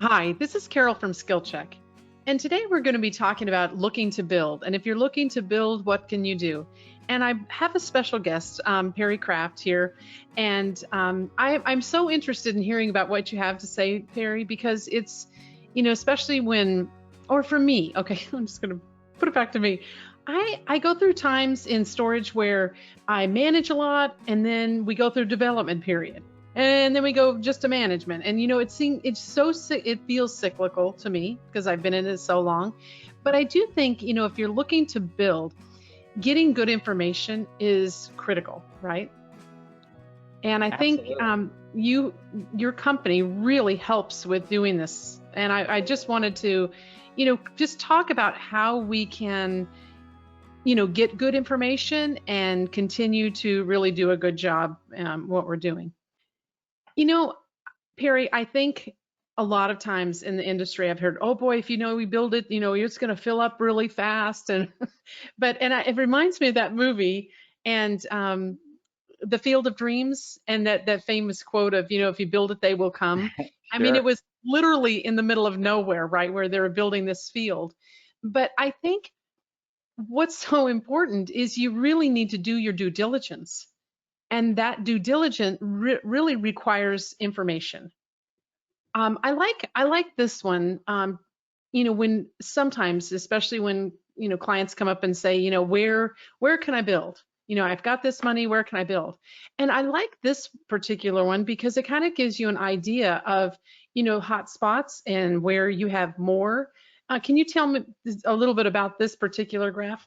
Hi, this is Carol from Skill Check. And today we're going to be talking about looking to build. And if you're looking to build, what can you do? And I have a special guest, Perry.Kraft here. And I'm so interested in hearing about what you have to say, Perry, because it's, especially when, or for me, okay, I'm just going to put it back to me. I go through times in storage where I manage a lot and then we go through development period and then we go just to management. And it feels cyclical to me because I've been in it so long. But I do think, if you're looking to build, getting good information is critical, right? And I think Absolutely. your company really helps with doing this. And I just wanted to, just talk about how we can, get good information and continue to really do a good job what we're doing. You know, Perry, I think a lot of times in the industry, I've heard, oh boy, if we build it, it's going to fill up really fast. And, it reminds me of that movie and The Field of Dreams and that famous quote of, if you build it, they will come. I mean, it Sure. was literally in the middle of nowhere, right, where they were building this field. But I think what's so important is you really need to do your due diligence. And that due diligence really requires information. I like this one. When sometimes, especially when clients come up and say, where can I build? I've got this money. Where can I build? And I like this particular one because it kind of gives you an idea of hot spots and where you have more. Can you tell me a little bit about this particular graph?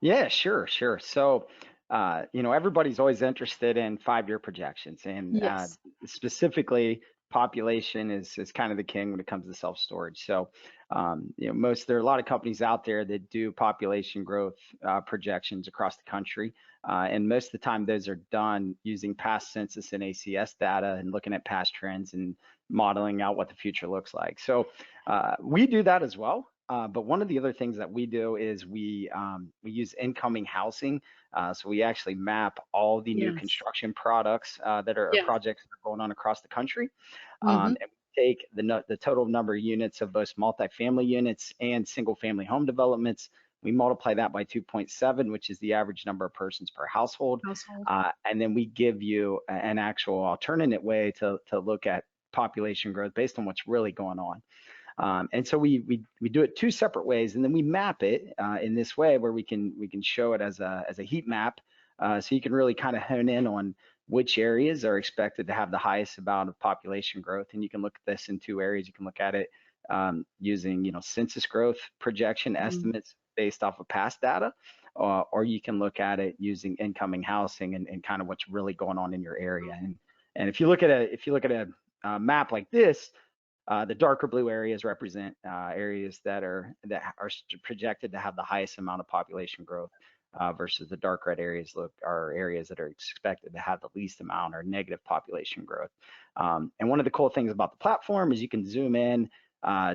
Yeah, sure. So, everybody's always interested in 5-year projections, and Yes. specifically, population is kind of the king when it comes to self-storage. So, there are a lot of companies out there that do population growth projections across the country, and most of the time those are done using past census and ACS data and looking at past trends and modeling out what the future looks like. So, we do that as well. But one of the other things that we do is we use incoming housing. So we actually map all the new Yes. construction products that are or Yeah. projects that are going on across the country, Hmm. and we take the total number of units of both multifamily units and single family home developments. We multiply that by 2.7, which is the average number of persons per household, Household. and then we give you an actual alternate way to look at population growth based on what's really going on. And so we do it two separate ways, and then we map it in this way where we can show it as a heat map, so you can really kind of hone in on which areas are expected to have the highest amount of population growth. And you can look at this in two areas. You can look at it using census growth projection Mm. estimates based off of past data, or you can look at it using incoming housing and kind of what's really going on in your area. And if you look at a map like this, the darker blue areas represent areas that are projected to have the highest amount of population growth, versus the dark red areas are areas that are expected to have the least amount or negative population growth. And one of the cool things about the platform is you can zoom in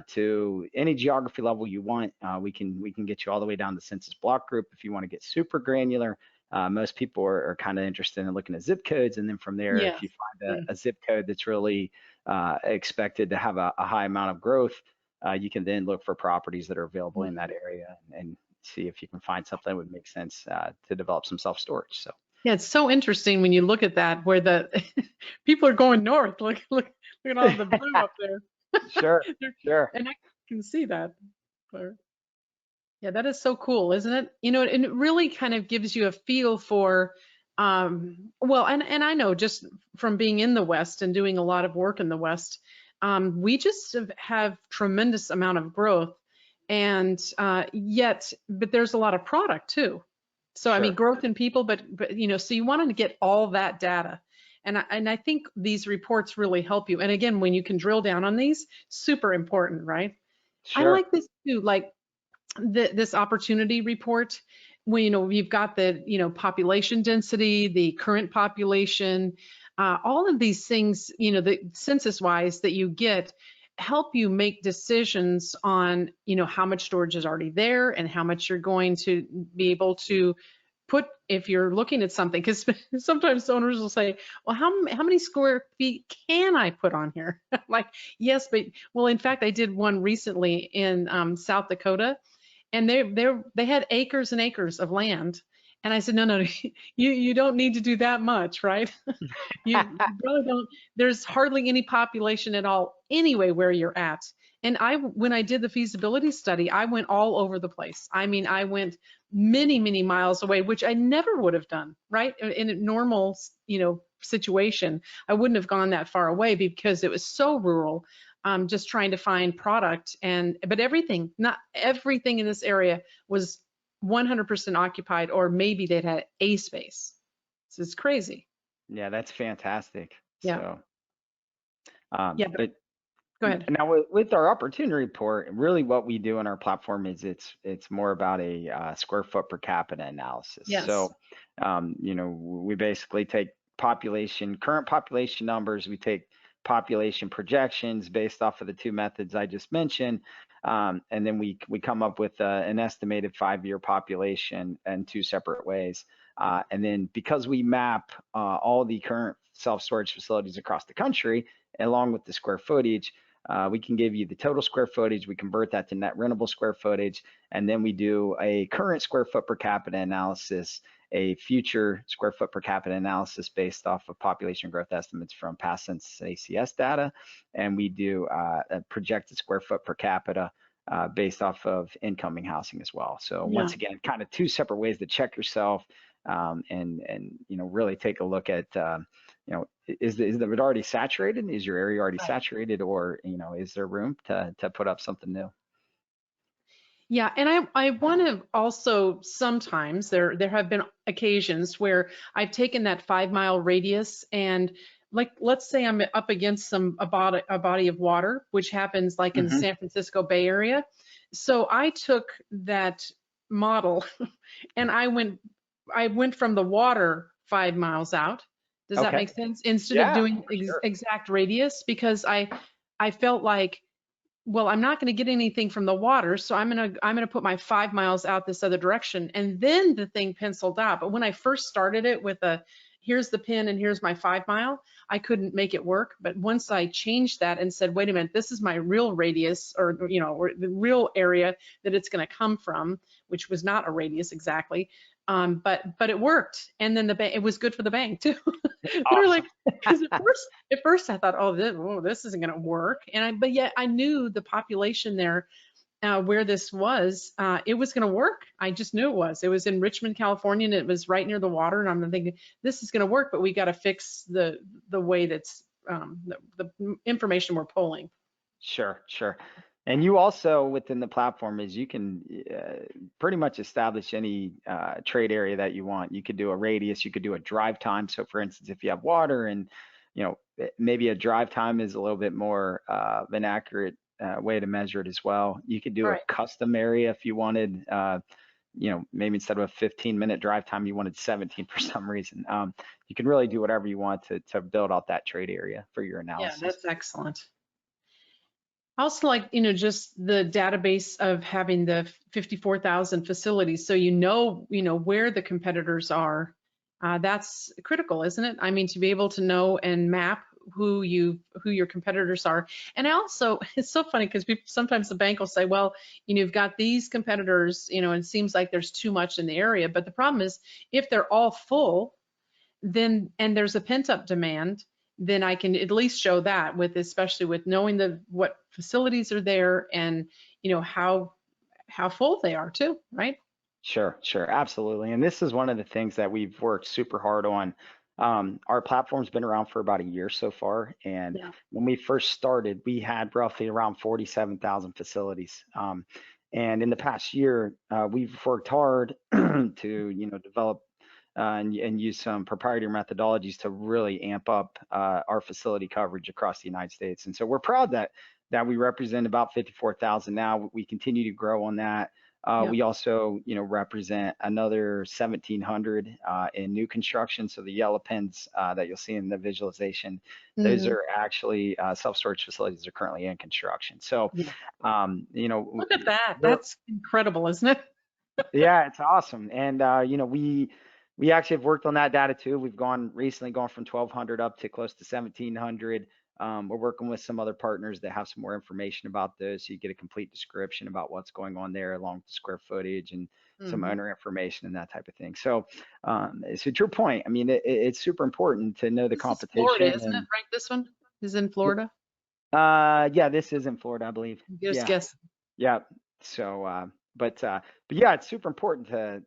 to any geography level you want. We can get you all the way down to census block group if you want to get super granular. Most people are kind of interested in looking at zip codes, and then from there, if Yes. you find Yeah. a zip code that's really expected to have a high amount of growth, you can then look for properties that are available in that area and see if you can find something that would make sense to develop some self-storage. So Yeah, it's so interesting when you look at that where the people are going north. Look at all the blue up there. sure, sure. And I can see that. Claire. Yeah, that is so cool, isn't it? And it really kind of gives you a feel for well, and I know just from being in the West and doing a lot of work in the West, we just have tremendous amount of growth and but there's a lot of product too. So I mean, Sure. growth in people, but so you wanted to get all that data, and I think these reports really help you. And again, when you can drill down on these, super important, right? I Sure. like this too, like this opportunity report. When you've got the population density, the current population, all of these things, the census wise that you get help you make decisions on how much storage is already there and how much you're going to be able to if you're looking at something, because sometimes owners will say, well, how many square feet can I put on here? Like, yes, but well, in fact, I did one recently in South Dakota, and they had acres and acres of land. And I said, no, no, you don't need to do that much, right? You really don't. There's hardly any population at all anyway where you're at. And when I did the feasibility study, I went all over the place. I mean, I went many, many miles away, which I never would have done, right? In a normal, situation, I wouldn't have gone that far away because it was so rural, just trying to find product. But not everything in this area was 100% occupied, or maybe they'd had a space. So it's crazy. Yeah, that's fantastic. Yeah. So, Yeah, but but go ahead. now with our opportunity report, really what we do on our platform is it's more about a square foot per capita analysis. Yes. So, we basically take current population numbers, we take population projections based off of the two methods I just mentioned, and then we come up with an estimated 5-year population in two separate ways. And then because we map all the current self-storage facilities across the country, along with the square footage, we can give you the total square footage. We convert that to net rentable square footage, and then we do a current square foot per capita analysis, a future square foot per capita analysis based off of population growth estimates from past census ACS data, and we do a projected square foot per capita based off of incoming housing as well. So Yeah. once again, kind of two separate ways to check yourself, and really take a look at is it already saturated? Is your area already Right. saturated, or is there room to put up something new? Yeah, and I want to also, sometimes there have been occasions where I've taken that 5 mile radius, and like, let's say I'm up against a body of water, which happens like in Hmm. San Francisco Bay Area. So I took that model and I went from the water 5 miles out. Does that Okay. make sense? Instead of Yeah, doing for sure. exact radius, because I felt like, well, I'm not going to get anything from the water, so I'm going to put my 5 miles out this other direction, and then the thing penciled out. But when I first started it with here's the pin and here's my 5 mile, I couldn't make it work. But once I changed that and said, wait a minute, this is my real radius, or the real area that it's going to come from, which was not a radius exactly. But it worked, and then the bank, it was good for the bank too. They're like, Awesome. because at first I thought, this isn't going to work, but yet I knew the population there, where this was, it was going to work. I just knew it was. It was in Richmond, California, and it was right near the water. And I'm thinking, this is going to work, but we got to fix the way that's the information we're pulling. Sure, sure. And you also, within the platform, is you can pretty much establish any trade area that you want. You could do a radius, you could do a drive time. So for instance, if you have water and, maybe a drive time is a little bit more of an accurate way to measure it as well. You could do a Right. custom area if you wanted, maybe instead of a 15-minute drive time, you wanted 17 for some reason. You can really do whatever you want to build out that trade area for your Yeah, analysis. that's excellent. I also like, just the database of having the 54,000 facilities, so where the competitors are. That's critical, isn't it? I mean, to be able to know and map who your competitors are. And I also, it's so funny because sometimes the bank will say, well, you've got these competitors, and it seems like there's too much in the area. But the problem is, if they're all full, then and there's a pent up demand, then I can at least show that, especially with knowing what facilities are there, and how full they are too, right? Sure, sure, absolutely. And this is one of the things that we've worked super hard on. Our platform's been around for about a year so far, and Yeah. when we first started, we had roughly around 47,000 facilities. And in the past year, we've worked hard to, develop and use some proprietary methodologies to really amp up our facility coverage across the United States. And so we're proud that we represent about 54,000 now. We continue to grow on that. Yeah. We also, represent another 1,700 in new construction. So the yellow pins that you'll see in the visualization, those Hmm. are actually self-storage facilities that are currently in construction. So, Yeah. um, you know, Look at that. we're That's incredible, isn't it? Yeah, it's awesome. And we actually have worked on that data too. We've recently gone from 1,200 up to close to 1,700. We're working with some other partners that have some more information about those, so you get a complete description about what's going on there, along with the square footage and some Hmm. owner information and that type of thing. So to your point, I mean, it's super important to know the This is Florida, competition. isn't it? And Right, this one is in Florida. yeah, this is in Florida, I believe. Just Yeah. guess. Yeah. So, but yeah, it's super important to,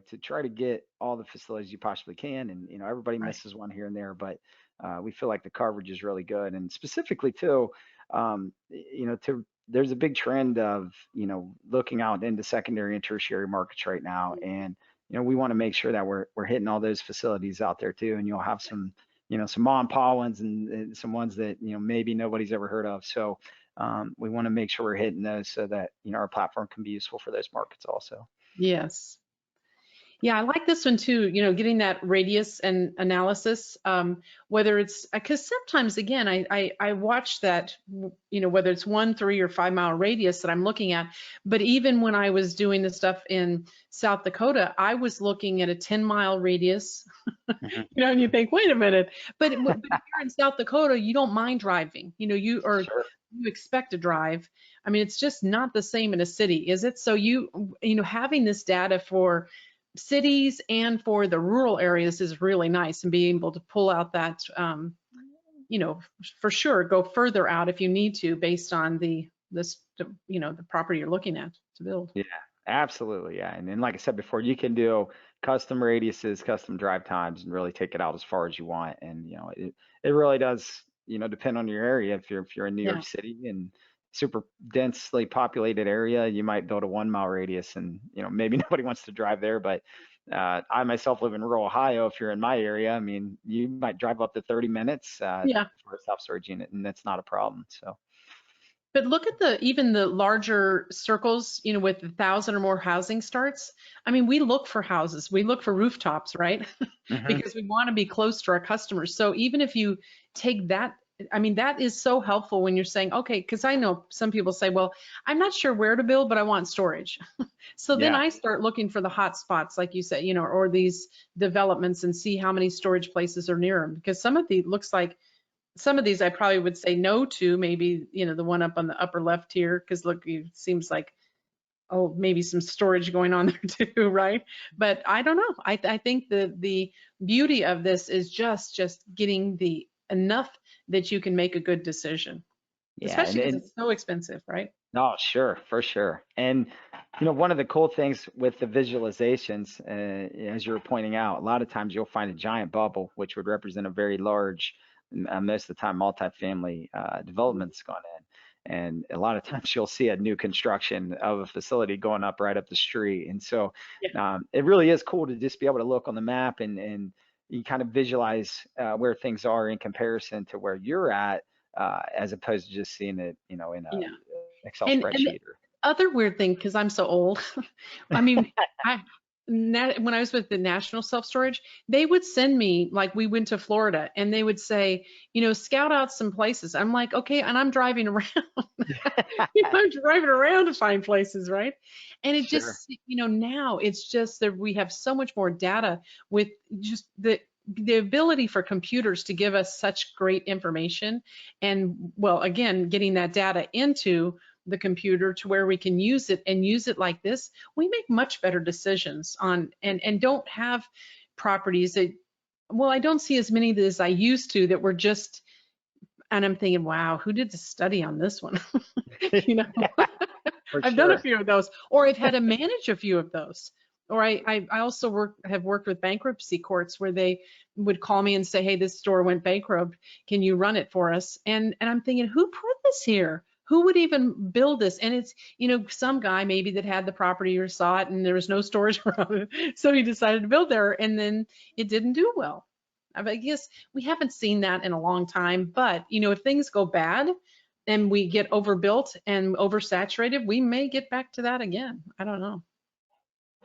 to try to get all the facilities you possibly can. And, everybody Right. misses one here and there, but we feel like the coverage is really good. And specifically too, there's a big trend of, looking out into secondary and tertiary markets right now. And, we want to make sure that we're hitting all those facilities out there too. And you'll have some mom and pop ones and some ones that, maybe nobody's ever heard of. So, we want to make sure we're hitting those so that our platform can be useful for those markets also. Yes. Yeah, I like this one too, getting that radius and analysis, whether it's because sometimes again, I watch that, whether it's 1, 3, or 5 mile radius that I'm looking at. But even when I was doing the stuff in South Dakota, I was looking at a 10-mile radius, Mhm. and you think, wait a minute, but here in South Dakota, you don't mind driving, Sure. you expect to drive. I mean, it's just not the same in a city, is it? So having this data for cities and for the rural areas is really nice, and being able to pull out that, you know, for sure, go further out if you need to based on the property you're looking at to build. Yeah, absolutely. Yeah. And then, like I said before, you can do custom radiuses, custom drive times, and really take it out as far as you want. And, it really does, depend on your area. If you're in New Yeah. York City and super densely populated area, you might build a 1 mile radius and, maybe nobody wants to drive there. But I myself live in rural Ohio. If you're in my area, I mean, you might drive up to 30 minutes Yeah. for a self storage unit, and that's not a problem. So, But look at even the larger circles, with 1,000 or more housing starts. I mean, we look for houses, we look for rooftops, right? mhm. Because we want to be close to our customers. So even if you take that, I mean, that is so helpful when you're saying, okay, because I know some people say, well, I'm not sure where to build, but I want storage. So then Yeah. I start looking for the hot spots, like you said, or these developments, and see how many storage places are near them. Because some of these I probably would say no to, maybe, the one up on the upper left here, because look, it seems like, oh, maybe some storage going on there too, right? But I don't know. I think the beauty of this is just getting the enough that you can make a good decision, Yeah. especially And, because and it's so expensive, right? Oh, sure, for sure. And one of the cool things with the visualizations, as you were pointing out, a lot of times you'll find a giant bubble, which would represent a very large, most of the time, multifamily developments gone in. And a lot of times you'll see a new construction of a facility going up right up the street. And so Yeah. it really is cool to just be able to look on the map and you kind of visualize where things are in comparison to where you're at, as opposed to just seeing it, in a Yeah. Excel And the spreadsheet or other weird thing, because I'm so old, I mean, I when I was with the National Self Storage, they would send me, like, we went to Florida, and they would say, scout out some places. I'm like, okay, and I'm driving around. I'm driving around to find places, right? And it sure. just, now it's just that we have so much more data with just the ability for computers to give us such great information. And well, again, getting that data into the computer to where we can use it and use it like this, we make much better decisions on, and don't have properties that, well, I don't see as many as I used to that were just, and I'm thinking, wow, who did the study on this one? you know, For I've done a sure. few of those, or I've had to manage a few of those. Or I also have worked with bankruptcy courts where they would call me and say, hey, this store went bankrupt. Can you run it for us? And I'm thinking, who put this here? Who would even build this? And it's, some guy maybe that had the property or saw it and there was no storage around it. So he decided to build there, and then it didn't do well. I guess we haven't seen that in a long time, but if things go bad and we get overbuilt and oversaturated, we may get back to that again. I don't know.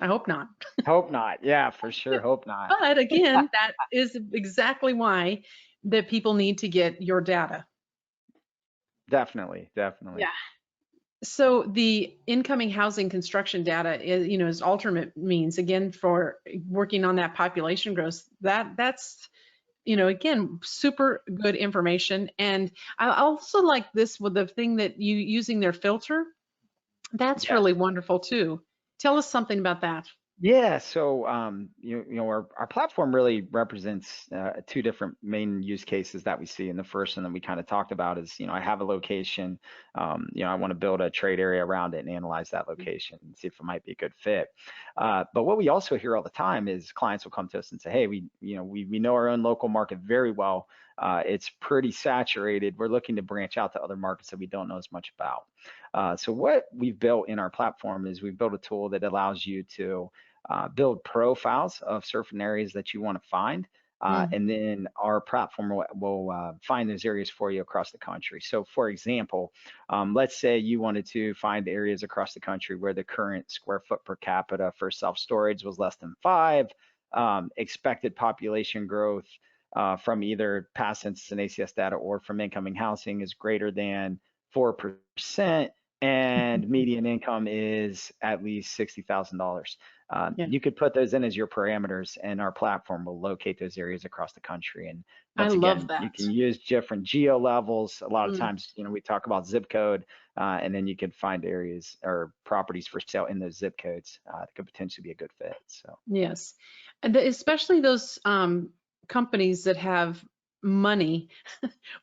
I hope not. Hope not. Yeah, for sure. Hope not. But again, that is exactly why that people need to get your data. Definitely. Definitely. Yeah. So the incoming housing construction data is, is alternate means again for working on that population growth. That's again, super good information. And I also like this with the thing that you using their filter. That's Yes. really wonderful too. Tell us something about that. Yeah, so our platform really represents two different main use cases that we see. And the first one that we kind of talked about is, I have a location, I want to build a trade area around it and analyze that location and see if it might be a good fit. But what we also hear all the time is clients will come to us and say, hey, we know our own local market very well. It's pretty saturated. We're looking to branch out to other markets that we don't know as much about. So what we've built in our platform is we've built a tool that allows you to build profiles of certain areas that you want to find. Mm, And then our platform will find those areas for you across the country. So for example, let's say you wanted to find areas across the country where the current square foot per capita for self-storage was less than 5, expected population growth from either past census and ACS data or from incoming housing is greater than 4%, and median income is at least $60,000. yeah, You could put those in as your parameters, and our platform will locate those areas across the country. And I once love again, you that. can use different geo levels. A lot of Mm. times, we talk about zip code, and then you can find areas or properties for sale in those zip codes that could potentially be a good fit. So, Yes. And especially those companies that have money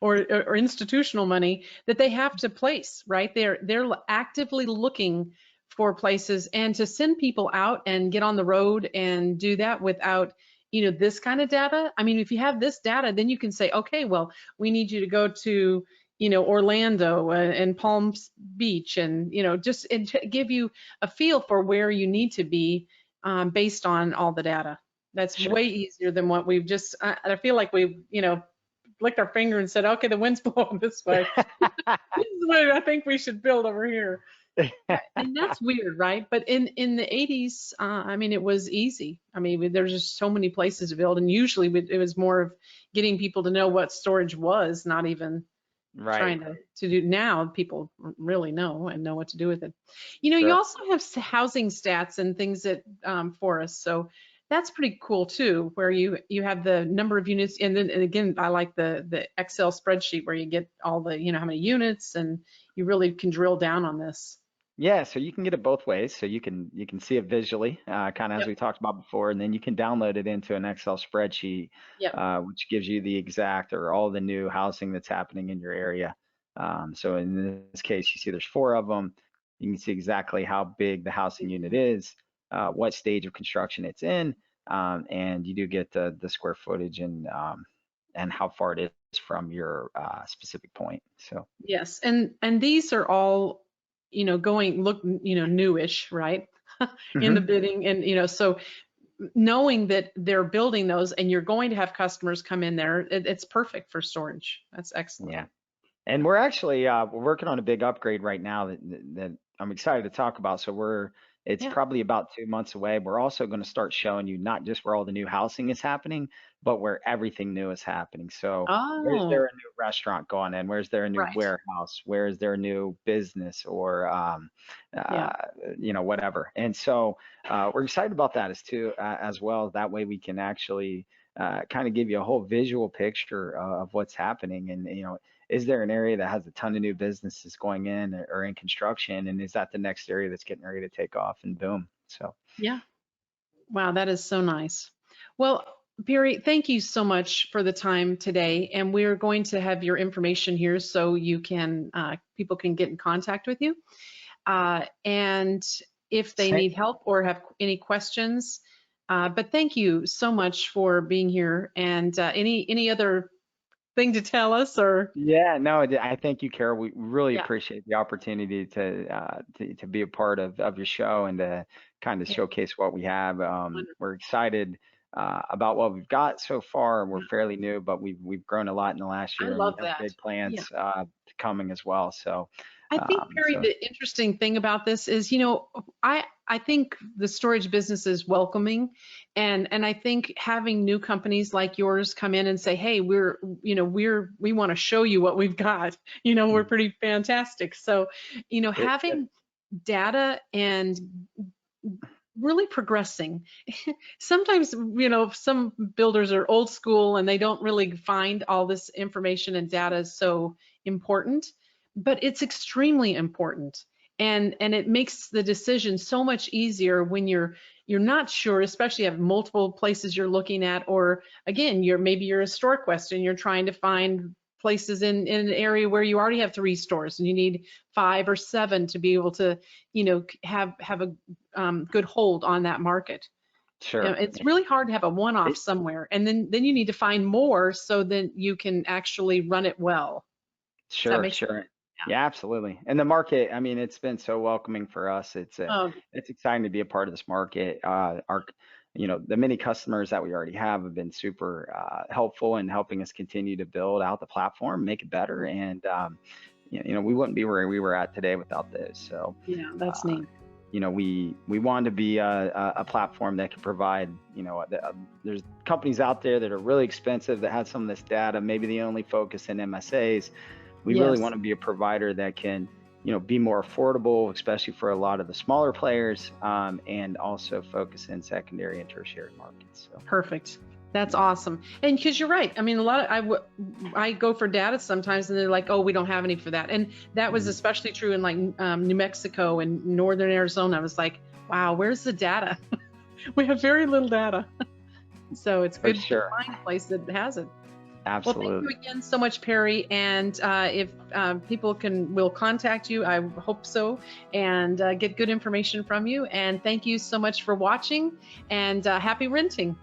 or institutional money that they have to place, right? They're actively looking for places and to send people out and get on the road and do that without, this kind of data. I mean, if you have this data, then you can say, okay, well, we need you to go to, Orlando and Palm Beach and, just and to give you a feel for where you need to be based on all the data. That's sure. way easier than what we've just, I feel like we've, licked our finger and said, okay, the wind's blowing this way. This is what I think we should build over here. And that's weird, right? But in the 80s, I mean, it was easy. I mean, there's just so many places to build, and usually it was more of getting people to know what storage was, not even Right. trying to do. Now people really know and know what to do with it. You Sure. also have housing stats and things that for us, so that's pretty cool too, where you have the number of units, and then and again, I like the Excel spreadsheet where you get all the how many units, and you really can drill down on this. Yeah, so you can get it both ways. So you can see it visually, kind of as Yep. we talked about before, and then you can download it into an Excel spreadsheet, Yep. which gives you the exact or all the new housing that's happening in your area. So in this case, you see there's 4 of them. You can see exactly how big the housing unit is, what stage of construction it's in, and you do get the square footage and how far it is from your specific point. So. Yes, and these are all, going look, newish, right? In the Mhm. bidding, and so knowing that they're building those and you're going to have customers come in there, it's perfect for storage. That's excellent. Yeah. And we're actually we're working on a big upgrade right now that I'm excited to talk about. So it's Yeah. probably about 2 months away. We're also going to start showing you not just where all the new housing is happening, but where everything new is happening. So where's Oh, there a new restaurant going in? Where's there a new right. warehouse? Where is there a new business or Yeah. uh, whatever? And so we're excited about that as well. That way we can actually kind of give you a whole visual picture of what's happening, and is there an area that has a ton of new businesses going in or in construction, and is that the next area that's getting ready to take off, and boom. So Yeah. Wow, that is so nice. Well, Perry, thank you so much for the time today. And we're going to have your information here so you can people can get in contact with you. And if they sa- need help or have any questions. But thank you so much for being here. And any other thing to tell us or yeah, no, I thank you, Carol. We really yeah, appreciate the opportunity to be a part of your show and to kind of yeah, showcase what we have. wonderful. We're excited. about what we've got so far. We're fairly new, but we've grown a lot in the last I year, and we love have that. big Yeah. plans coming as well. So, I think, Perry, so the interesting thing about this is, I think the storage business is welcoming, and I think having new companies like yours come in and say, hey, we want to show you what we've got. We're pretty fantastic. So, it having data and really progressing. Sometimes, some builders are old school and they don't really find all this information and data so important, but it's extremely important. And it makes the decision so much easier when you're not sure, especially have multiple places you're looking at, or again, maybe you're a store quest and you're trying to find places in an area where you already have 3 stores and you need 5 or 7 to be able to, have a good hold on that market. sure. It's really hard to have a one-off It, somewhere, and then you need to find more so that you can actually run it well. Does that Sure, make sense? sure. Yeah, absolutely. And the market, I mean, it's been so welcoming for us. Oh, It's exciting to be a part of this market. The many customers that we already have been super helpful in helping us continue to build out the platform, make it better, and we wouldn't be where we were at today without this. So, yeah, that's uh, neat. we wanted to be a platform that could provide, there's companies out there that are really expensive that have some of this data, maybe they only focus in MSAs. We really Yes, want to be a provider that can, be more affordable, especially for a lot of the smaller players, and also focus in secondary and tertiary markets. So, perfect. That's awesome. And because you're right, I mean, a lot of I go for data sometimes, and they're like, "Oh, we don't have any for that." And that was mhm, especially true in like New Mexico and northern Arizona. I was like, "Wow, where's the data?" We have very little data. So it's for good to sure, find a place that has it. Well, thank you absolutely. again so much, Perry. And if people will contact you, I hope so, and get good information from you. And thank you so much for watching, and happy renting.